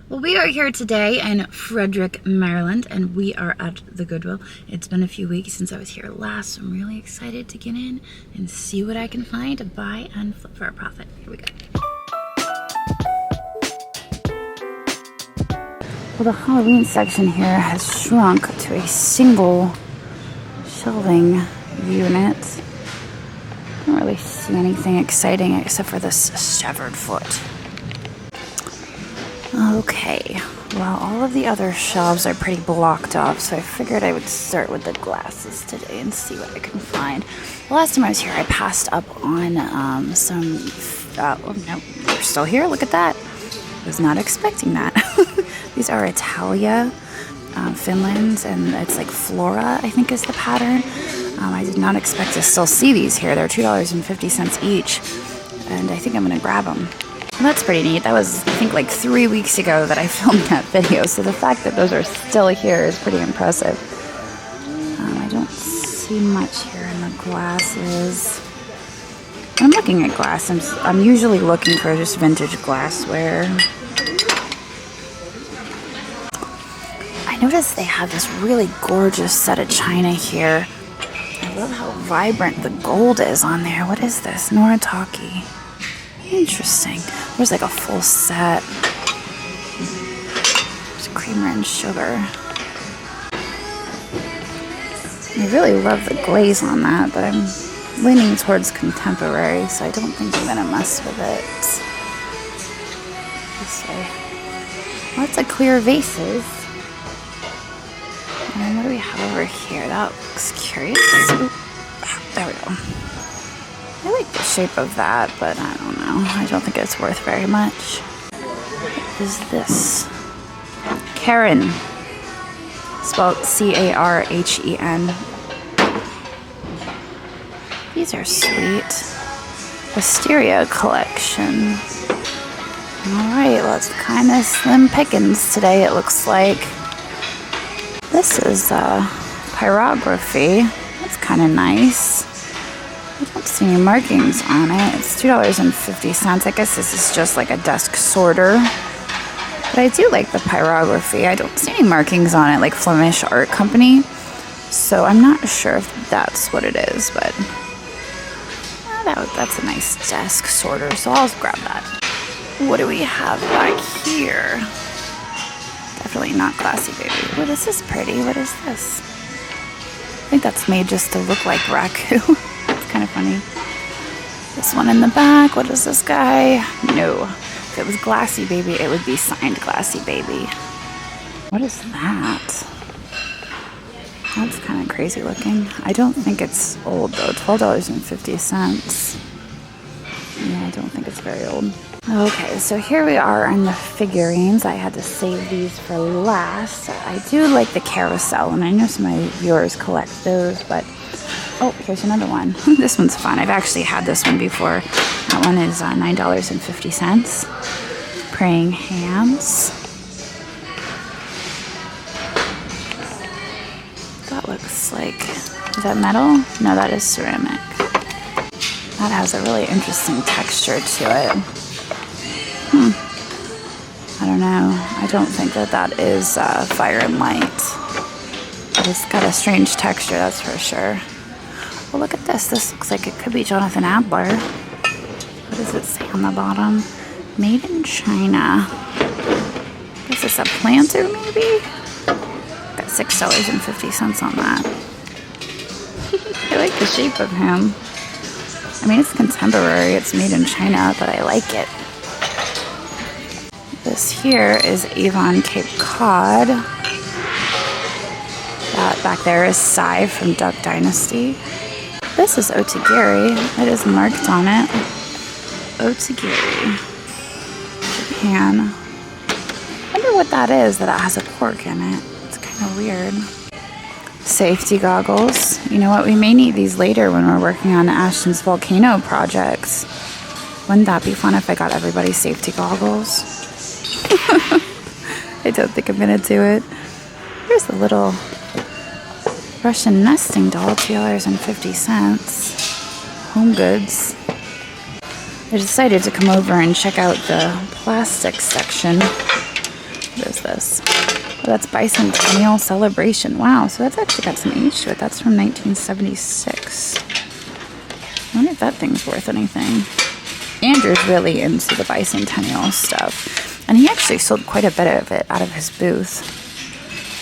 Well, we are here today in Frederick, Maryland, and we are at the Goodwill. It's been a few weeks since I was here last, so I'm really excited to get in and see what I can find to buy and flip for a profit. Here we go. Well, the Halloween section here has shrunk to a single shelving unit. I don't really see anything exciting except for this severed foot. Okay, well, all of the other shelves are pretty blocked off, so I figured I would start with the glasses today and see what I can find. The last time I was here, I passed up on oh no, we're still here, look at that. I was not expecting that. These are Italia, Finland, and it's like Flora, I think is the pattern. I did not expect to still see these here. They're $2.50 each, and I think I'm gonna grab them. Well, that's pretty neat. That was, I think, like 3 weeks ago that I filmed that video, so the fact that those are still here is pretty impressive. I don't see much here in the glasses. I'm looking at glass. I'm usually looking for just vintage glassware. I noticed they have this really gorgeous set of china here. I love how vibrant the gold is on there. What is this? Noritake. Interesting. There's like a full set. There's creamer and sugar. I really love the glaze on that, but I'm leaning towards contemporary, so I don't think I'm gonna mess with it. This way. Lots of clear vases. And then what do we have over here? That looks curious. Ooh, there we go. I like the shape of that, but I don't know. I don't think it's worth very much. What is this? Karen. Spelled C-A-R-H-E-N. These are sweet. Wisteria collection. Alright, well it's kind of slim pickings today, it looks like. This is pyrography. That's kind of nice. I don't see any markings on it. It's $2.50. I guess this is just like a desk sorter. But I do like the pyrography. I don't see any markings on it like Flemish Art Company. So I'm not sure if that's what it is, but that's a nice desk sorter. So I'll grab that. What do we have back here? Definitely not Classy Baby. Oh, this is pretty. What is this? I think that's made just to look like Raku. Kind of funny. This one in the back. What is this guy? No. If it was Glassy Baby, it would be signed Glassy Baby. What is that? That's kind of crazy looking. I don't think it's old though. $12.50. Yeah, I don't think it's very old. Okay, so here we are on the figurines. I had to save these for last. I do like the carousel, and I know some of my viewers collect those, but oh, here's another one. This one's fun. I've actually had this one before. That one is $9.50. Praying Hands. That looks like, is that metal? No, that is ceramic. That has a really interesting texture to it. I don't know. I don't think that is fire and light. But it's got a strange texture, that's for sure. Well, look at this. This looks like it could be Jonathan Adler. What does it say on the bottom? Made in China. Is this a planter, maybe? Got $6.50 on that. I like the shape of him. I mean, it's contemporary. It's made in China, but I like it. This here is Avon Cape Cod. That back there is Sai from Duck Dynasty. This is Otagiri. It is marked on it. Otagiri. Japan. I wonder what that is that it has a cork in it. It's kind of weird. Safety goggles. You know what? We may need these later when we're working on Ashton's volcano projects. Wouldn't that be fun if I got everybody safety goggles? I don't think I'm going to do it. Here's a little Russian nesting doll, $2.50. Home Goods. I decided to come over and check out the plastic section. that's Bicentennial Celebration. Wow, so that's actually got some age to it. That's from 1976. I wonder if that thing's worth anything. Andrew's really into the bicentennial stuff, and he actually sold quite a bit of it out of his booth.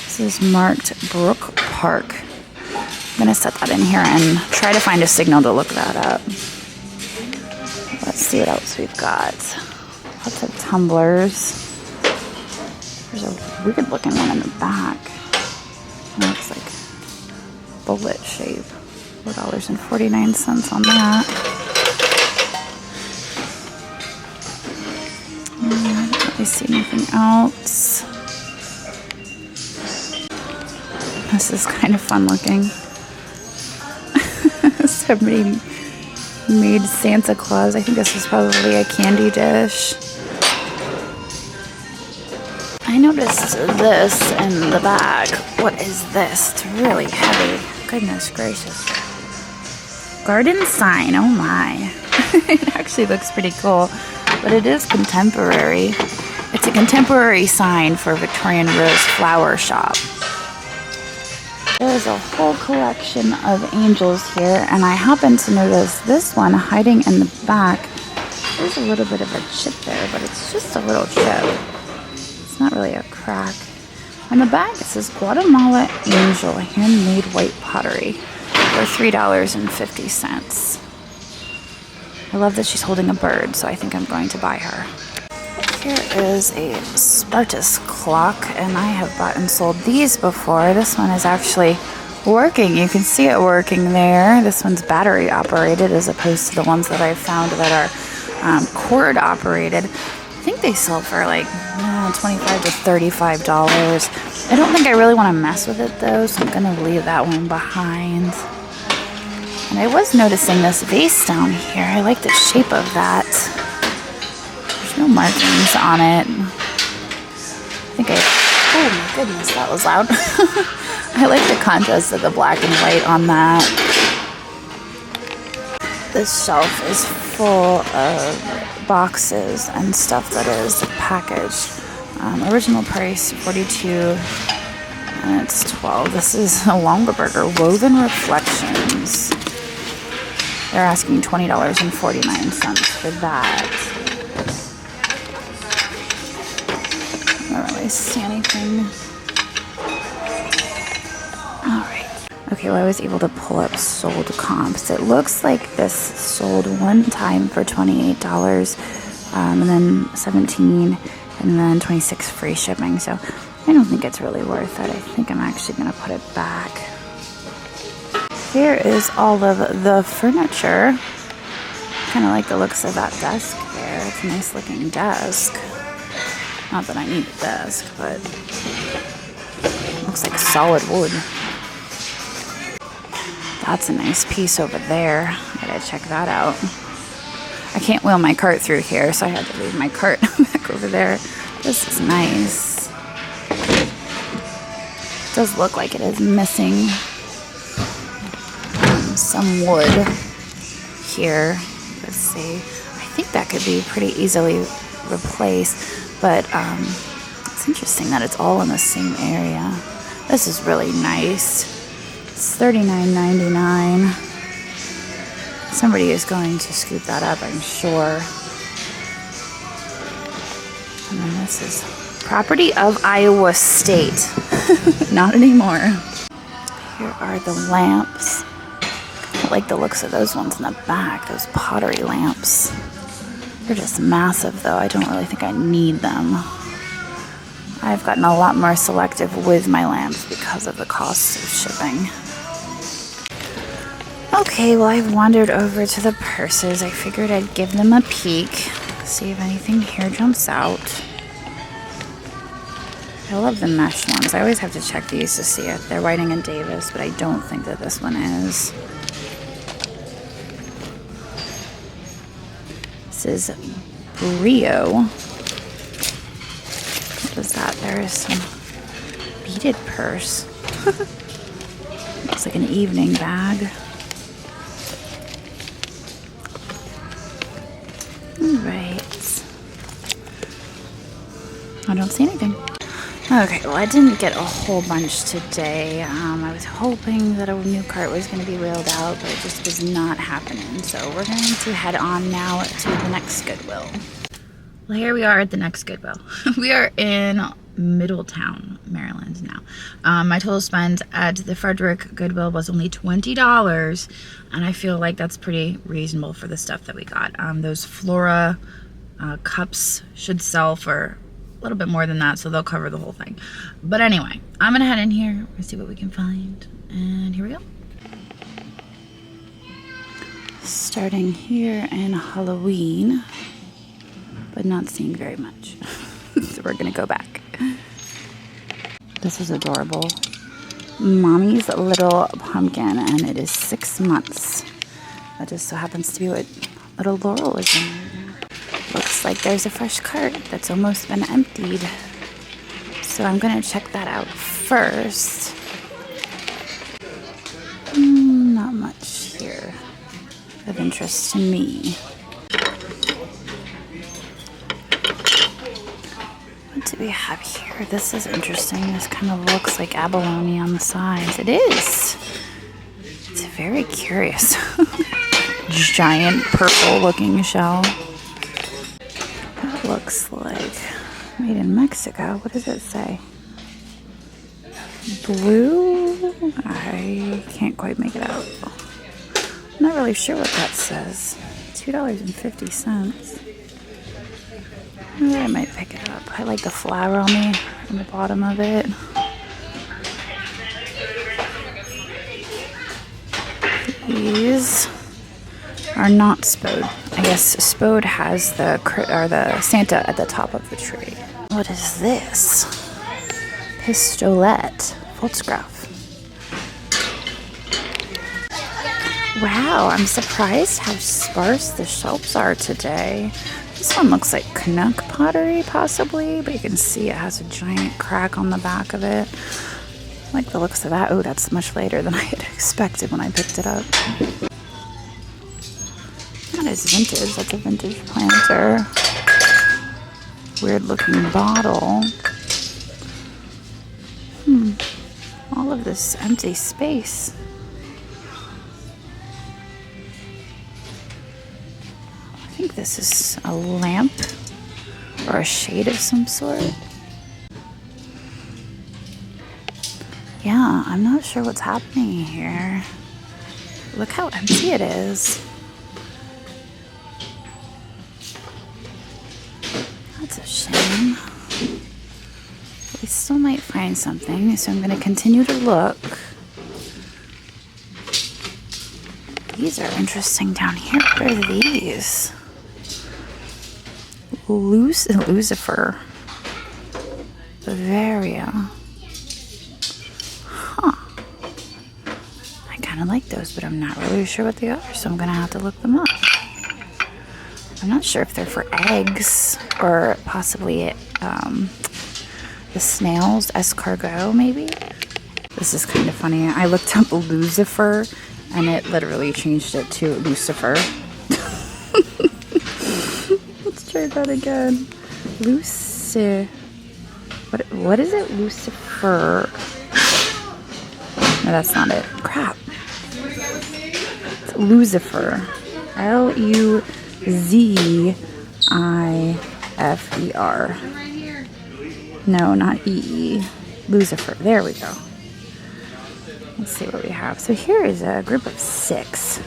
This is marked Brook Park. I'm gonna set that in here and try to find a signal to look that up. Let's see what else we've got. Lots of tumblers. There's a weird looking one in the back. It looks like bullet shape. $4.49 on that. I don't really see anything else. This is kind of fun looking. Somebody made Santa Claus. I think this is probably a candy dish. I noticed this in the bag. What is this? It's really heavy. Goodness gracious. Garden sign. Oh my. It actually looks pretty cool. But it is contemporary. It's a contemporary sign for Victorian Rose Flower Shop. There's a whole collection of angels here, and I happen to notice this one hiding in the back. There's a little bit of a chip there, but it's just a little chip. It's not really a crack. On the back, it says Guatemala Angel, handmade white pottery for $3.50. I love that she's holding a bird, so I think I'm going to buy her. Here is a Spartacus Clock, and I have bought and sold these before. This one is actually working. You can see it working there. This one's battery operated as opposed to the ones that I've found that are cord operated. I think they sell for like $25 to $35. I don't think I really want to mess with it though, so I'm going to leave that one behind. And I was noticing this vase down here. I like the shape of that. No markings on it. Oh my goodness, that was loud. I like the contrast of the black and white on that. This shelf is full of boxes and stuff that is packaged. Original price $42 and it's $12. This is a Longaberger Woven Reflections. They're asking $20.49 for that. I don't really see anything. Alright. Okay, well I was able to pull up sold comps. It looks like this sold one time for $28, and then $17, and then $26 free shipping. So I don't think it's really worth it. I think I'm actually going to put it back. Here is all of the furniture. Kind of like the looks of that desk there. It's a nice looking desk. Not that I need a desk, but it looks like solid wood. That's a nice piece over there. I gotta check that out. I can't wheel my cart through here, so I had to leave my cart back over there. This is nice. It does look like it is missing some wood here. Let's see. I think that could be pretty easily replaced. But it's interesting that it's all in the same area. This is really nice. It's $39.99. Somebody is going to scoop that up, I'm sure. And then this is property of Iowa State. Not anymore. Here are the lamps. I like the looks of those ones in the back, those pottery lamps. They're just massive, though. I don't really think I need them. I've gotten a lot more selective with my lamps because of the cost of shipping. Okay, well, I've wandered over to the purses. I figured I'd give them a peek, see if anything here jumps out. I love the mesh ones. I always have to check these to see if they're Whiting and Davis, but I don't think that this one is. This is Brio. What is that? There is some beaded purse. Looks like an evening bag. Alright. I don't see anything. Okay, well, I didn't get a whole bunch today. I was hoping that a new cart was going to be wheeled out, but it just was not happening. So we're going to head on now to the next Goodwill. Well, here we are at the next Goodwill. We are in Middletown, Maryland now. My total spend at the Frederick Goodwill was only $20, and I feel like that's pretty reasonable for the stuff that we got. Those Flora cups should sell for a little bit more than that, so they'll cover the whole thing. But anyway, I'm gonna head in here and see what we can find, and here we go. Starting here in Halloween, but not seeing very much. So we're gonna go back. This is adorable. Mommy's Little Pumpkin, and it is 6 months. That just so happens to be what little Laurel is in. Looks like there's a fresh cart that's almost been emptied. So I'm gonna check that out first. Not much here of interest to me. What do we have here? This is interesting. This kind of looks like abalone on the sides. It is. It's very curious. Giant purple looking shell. That looks like made in Mexico. What does it say? Blue? I can't quite make it out. I'm not really sure what that says. $2.50. I might pick it up. I like the flower on the bottom of it. These are not Spode. I guess Spode has the Santa at the top of the tree. What is this? Pistolette. Volksgraf. Wow, I'm surprised how sparse the shelves are today. This one looks like Canuck pottery, possibly, but you can see it has a giant crack on the back of it. I like the looks of that. Oh, that's much later than I had expected when I picked it up. That is vintage. That's a vintage planter. Weird looking bottle. All of this empty space. I think this is a lamp or a shade of some sort. Yeah, I'm not sure what's happening here. Look how empty it is. That's a shame. We still might find something, so I'm going to continue to look. These are interesting down here. What are these? Lucifer. Bavaria. Huh. I kind of like those, but I'm not really sure what they are, so I'm going to have to look them up. I'm not sure if they're for eggs or possibly the snails, escargot maybe. This is kind of funny. I looked up Lucifer and it literally changed it to Lucifer. Let's try that again. What is it? Lucifer. No, that's not it. Crap. It's Lucifer. Luzifer. No, not E-E. Lucifer. There we go. Let's see what we have. So here is a group of 6.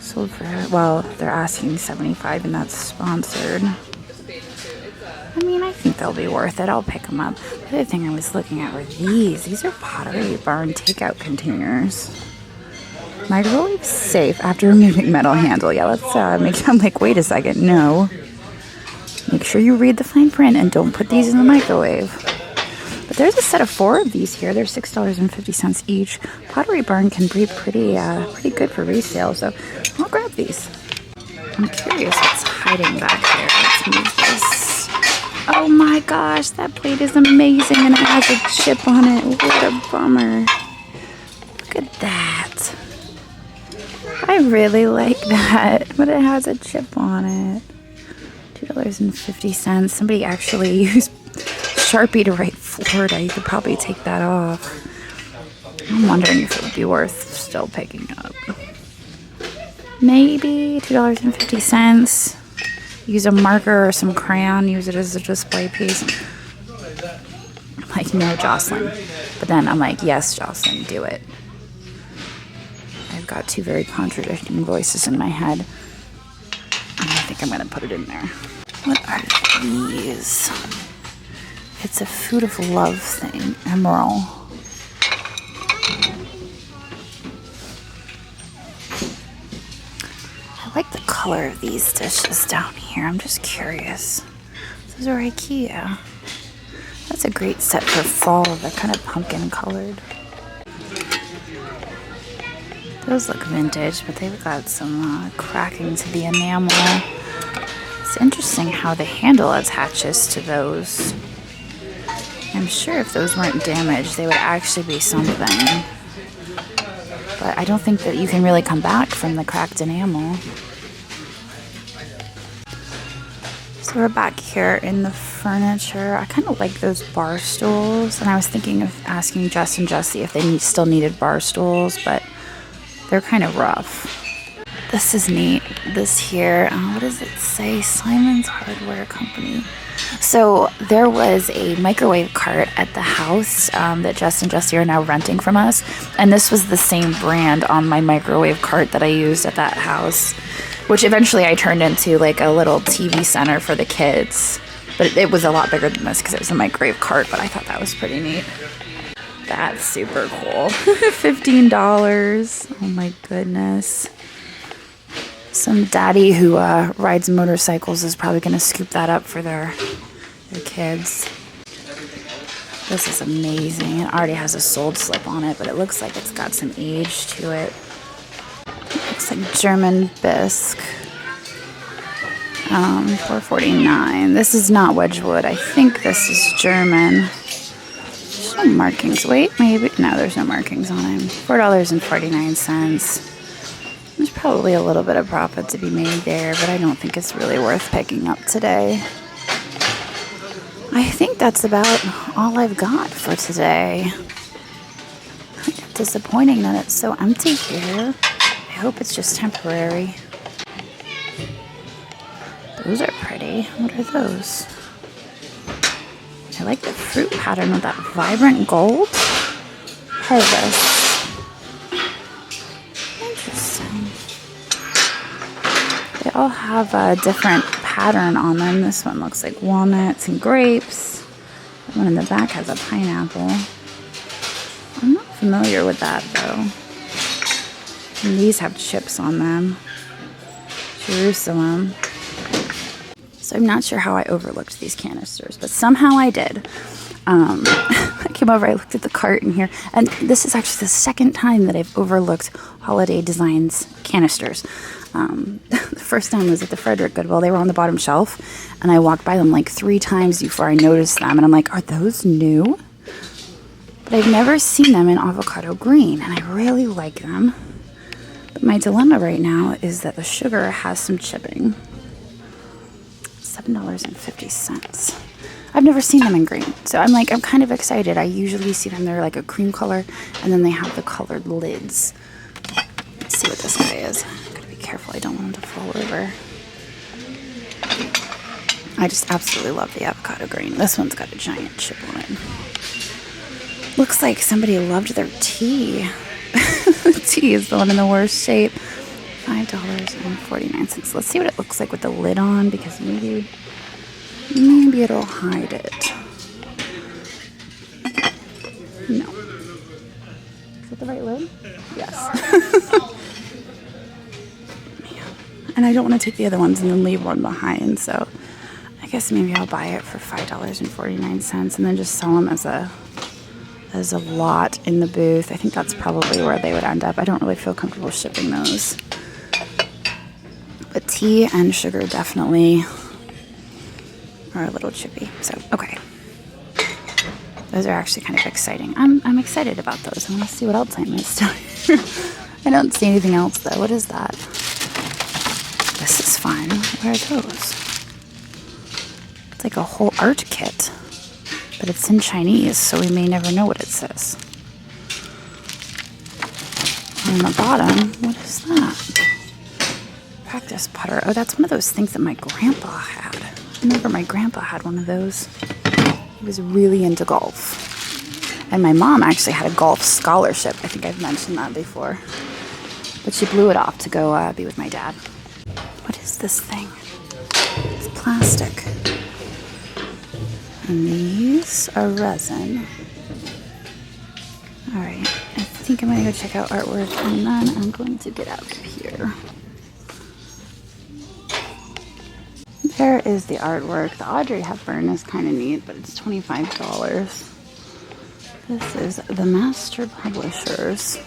Sold for, well, they're asking $75 and that's sponsored. I mean, I think they'll be worth it. I'll pick them up. The other thing I was looking at were these. These are Pottery Barn takeout containers. Microwave safe after removing metal handle. Yeah, let's make. I'm like, wait a second. No. Make sure you read the fine print and don't put these in the microwave. But there's a set of 4 of these here. They're $6.50 each. Pottery Barn can be pretty good for resale, so I'll grab these. I'm curious what's hiding back there. Let's move this. Oh my gosh, that plate is amazing and it has a chip on it. What a bummer. Look at that. I really like that, but it has a chip on it. $2.50. Somebody actually Sharpie to write Florida. You could probably take that off. I'm wondering if it would be worth still picking up. Maybe $2.50. Use a marker or some crayon. Use it as a display piece. I'm like, no, Jocelyn. But then I'm like, yes, Jocelyn, do it. I've got two very contradicting voices in my head. And I think I'm going to put it in there. What are these? It's a food of love thing. Emerald. I like the color of these dishes down here. I'm just curious. Those are IKEA. That's a great set for fall. They're kind of pumpkin colored. Those look vintage, but they've got some cracking to the enamel. It's interesting how the handle attaches to those. I'm sure if those weren't damaged, they would actually be something. But I don't think that you can really come back from the cracked enamel. So we're back here in the furniture. I kind of like those bar stools, and I was thinking of asking Jess and Jessie if they still needed bar stools, but they're kind of rough. This is neat. This here, what does it say? Simon's Hardware Company. So there was a microwave cart at the house that Jess and Jessie are now renting from us. And this was the same brand on my microwave cart that I used at that house, which eventually I turned into like a little TV center for the kids. But it was a lot bigger than this because it was a microwave cart, but I thought that was pretty neat. That's super cool. $15. Oh my goodness. Some daddy who rides motorcycles is probably going to scoop that up for their kids. This is amazing. It already has a sold slip on it, but it looks like it's got some age to it. It looks like German bisque. $4.49. This is not Wedgwood. I think this is German. There's no markings. Wait, maybe. No, there's no markings on it. $4.49. There's probably a little bit of profit to be made there, but I don't think it's really worth picking up today. I think that's about all I've got for today. Disappointing that it's so empty here. I hope it's just temporary. Those are pretty. What are those? I like the fruit pattern with that vibrant gold. Harvest. They all have a different pattern on them. This one looks like walnuts and grapes. The one in the back has a pineapple. I'm not familiar with that though. And these have chips on them. Jerusalem. So I'm not sure how I overlooked these canisters, but somehow I did. I came over, I looked at the cart in here, and this is actually the second time that I've overlooked Holiday Designs canisters. The first time was at the Frederick Goodwill. They were on the bottom shelf, and I walked by them like 3 times before I noticed them, and I'm like, are those new? But I've never seen them in avocado green, and I really like them. But my dilemma right now is that the sugar has some chipping. $7.50. I've never seen them in green, so I'm kind of excited. I usually see them, they're like a cream color, and then they have the colored lids. Let's see what this guy is. Gotta be careful, I don't want him to fall over. I just absolutely love the avocado green. This one's got a giant chip on it. Looks like somebody loved their tea. The tea is the one in the worst shape. $5.49. Let's see what it looks like with the lid on, because maybe it'll hide it. No. Is that the right lid? Yes. And I don't want to take the other ones and then leave one behind, so I guess maybe I'll buy it for $5.49 and then just sell them as a lot in the booth. I think that's probably where they would end up. I don't really feel comfortable shipping those. But tea and sugar definitely are a little chippy. So, okay. Those are actually kind of exciting. I'm excited about those. I want to see what else I missed. I don't see anything else though. What is that? This is fun. What are those? It's like a whole art kit. But it's in Chinese, so we may never know what it says. On the bottom, what is that? Practice putter. Oh, that's one of those things that my grandpa had. I remember my grandpa had one of those. He was really into golf. And my mom actually had a golf scholarship. I think I've mentioned that before. But she blew it off to go be with my dad. What is this thing? It's plastic. And these are resin. Alright, I think I'm going to go check out artwork and then I'm going to get out of here. There is the artwork. The Audrey Hepburn is kind of neat, but it's $25. This is the Master Publishers.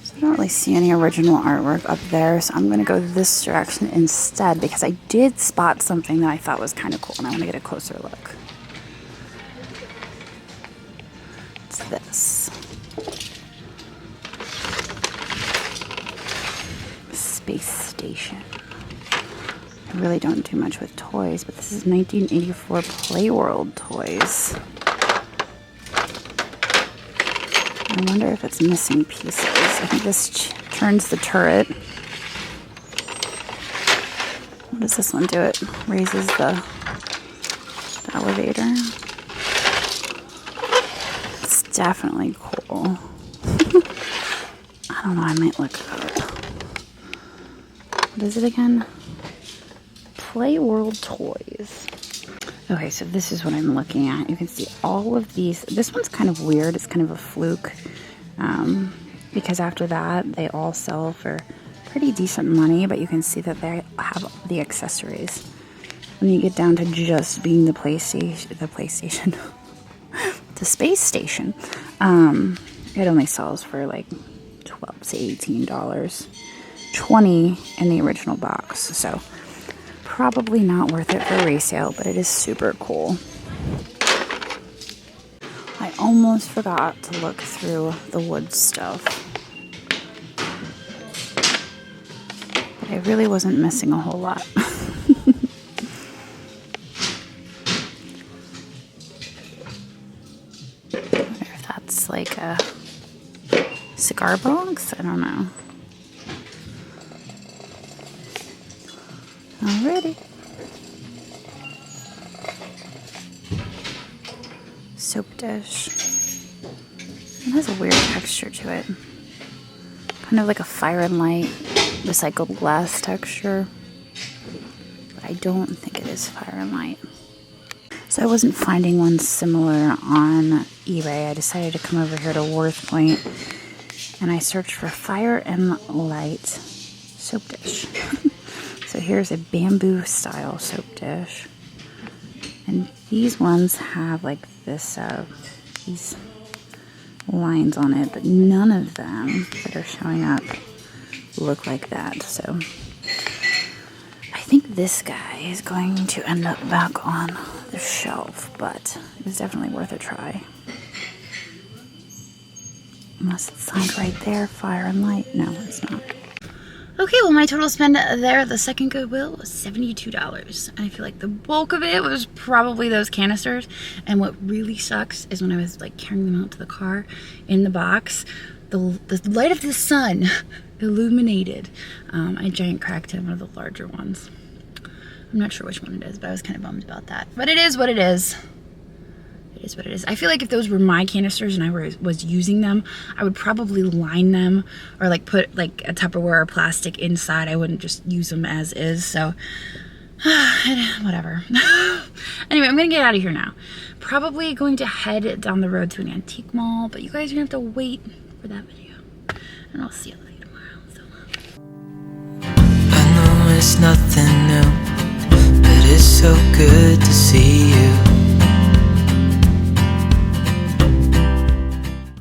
So I don't really see any original artwork up there, so I'm going to go this direction instead because I did spot something that I thought was kind of cool and I want to get a closer look. It's this. Space Station. I really don't do much with toys, but this is 1984 Playworld toys. I wonder if it's missing pieces. I think this turns the turret. What does this one do? It raises the elevator. It's definitely cool. I don't know, I might look it up. What is it again? Playworld toys. Okay, so this is what I'm looking at. You can see all of these. This one's kind of weird. It's kind of a fluke. Because after that, they all sell for pretty decent money, but you can see that they have the accessories. When you get down to just being the PlayStation, the space station, it only sells for like $12 to $18. $20 in the original box, so probably not worth it for resale, but it is super cool. I almost forgot to look through the wood stuff. But I really wasn't missing a whole lot. I wonder if that's like a cigar box? I don't know. Alrighty. Soap dish. It has a weird texture to it. Kind of like a Fire and Light recycled glass texture. But I don't think it is Fire and Light. So I wasn't finding one similar on eBay. I decided to come over here to Worth Point and I searched for Fire and Light soap dish. So here's a bamboo style soap dish. And these ones have like this, these lines on it, but none of them that are showing up look like that. So I think this guy is going to end up back on the shelf, but it was definitely worth a try. Unless it's signed right there, Fire and Light. No, it's not. Okay, well my total spend there at the second Goodwill was $72. And I feel like the bulk of it was probably those canisters. And what really sucks is when I was like carrying them out to the car in the box, the light of the sun illuminated a giant crack in one of the larger ones. I'm not sure which one it is, but I was kind of bummed about that. But it is what it is. It is what it is. I feel like if those were my canisters and I was using them, I would probably line them or like put like a Tupperware or plastic inside. I wouldn't just use them as is. So whatever. Anyway, I'm gonna get out of here now. Probably going to head down the road to an antique mall, but you guys are gonna have to wait for that video. And I'll see you later tomorrow. So I know it's nothing new, but it's so good to see you.